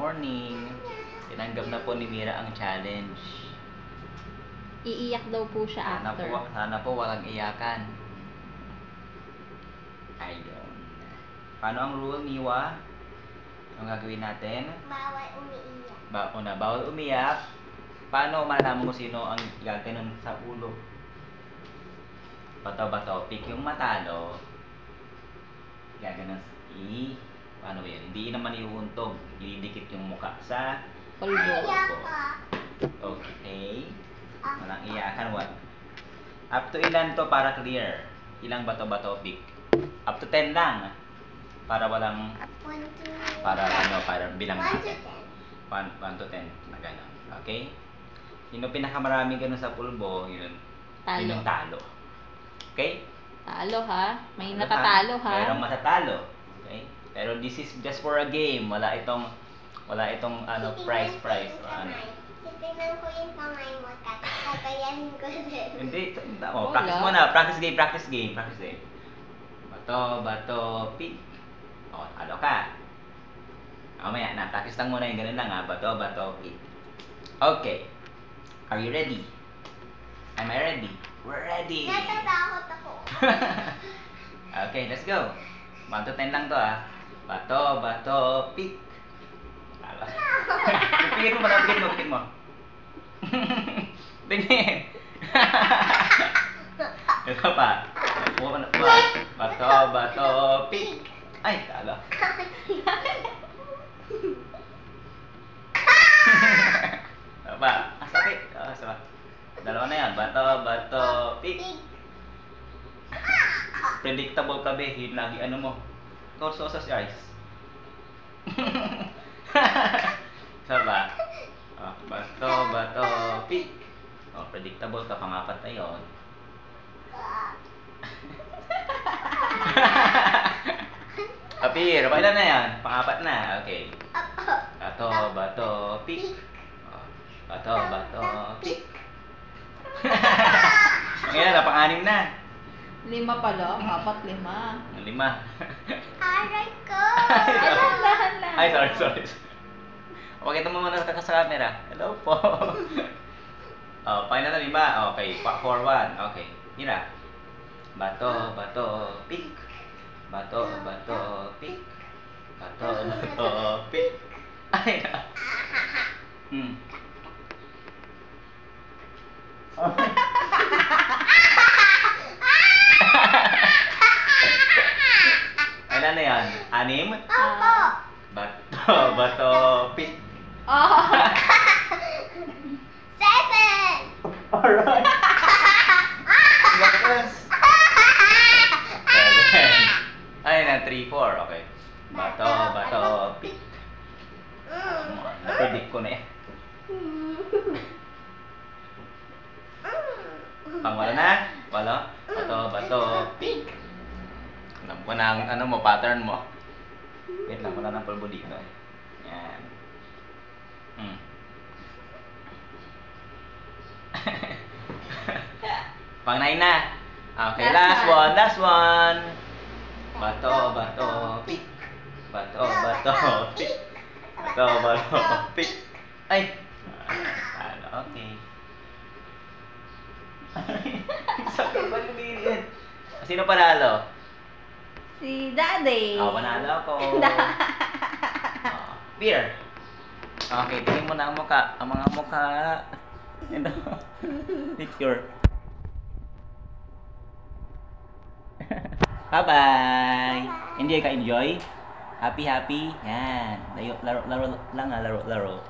morning. Tinanggap na po ni Mira ang challenge. Iiyak daw po siya after. Sana po walang iyakan. Ayun. Paano ang rule, Miwa? Ang gagawin natin? Bawal umiiyak. Bawal umiyak. Paano malalaman mo sino ang gaganon sa ulo? Bato-bato. Pick yung matalo. Gaganon. Paano yan? Hindi naman iuuntog. Ididikit yung mukha sa Polvo. Okay. Walang iyakan. What? Up to ilan to para clear? Ilang bato-bato pick? Up to 10 lang. Para walang... Para bilang natin. 1 to 10. Na gano'n. Okay? Sino pinakamarami gano'n sa pulbo, yun yung talo. Okay? Talo ha? May natatalo ha? Mayroong matatalo. Okay? Pero this is just for a game. Wala itong prize. Tignan ko yung kamay mo, kakayahin ko din. Hindi. Practice muna. Practice game. Bato, pick. Talo ka. Mamaya na. Practice lang muna yung ganun lang ha. Bato, pick. Okay. Are you ready? Am I ready? We're ready! Natatakot ako. Okay, let's go. 1 to 10 lang to ah. Bato, pick. Pikit mo. Tingin. Ito pa. Bato, pick. Ay, talo. Ito pa. Sakit. Sama. Dalawa na yan. Bato, pick. Predictable ka be. Yun lagi mo. Torso sa eyes. Saba. Bato, pick. Predictable ka. Pangapat na yun. Apir. Pailan na yan? Pangapat na. Okay. Bato, pick. Bato, pick. Ngayon na, pang-anim na. 5 pala, 4, 5. 5. Aray ko! Dahan lang. Ay, sorry. Pakita mo muna sa camera. Hello po. Final na 5. Okay, 4-1. Okay. Mira. Bato, pick. Bato, pick. Bato, pick. Ay, na. Ano na yan? 6? Opo! Bato, pick. 7! Alright. Lakas. 7. Ay na, 3, 4. Okay. Bato, pick. Na-predict ko na eh. Pang-wala na? Wala? Bato, pick. Alam ko na ang pattern mo. Wait lang, wala ng pulbo dito eh. Yan. Pang-9 na. Okay, last one. Bato, pick. Bato, pick. Bato, pick. Ay! Okay. Sakit ba yung bibig? Sino panalo? Si Daddy. Panalo ako. Beer. Okay, tingin mo na ang mukha. Ang mga mukha. Picture. Bye-bye. Enjoy ka, enjoy. Happy. Yan. Laro lang laro.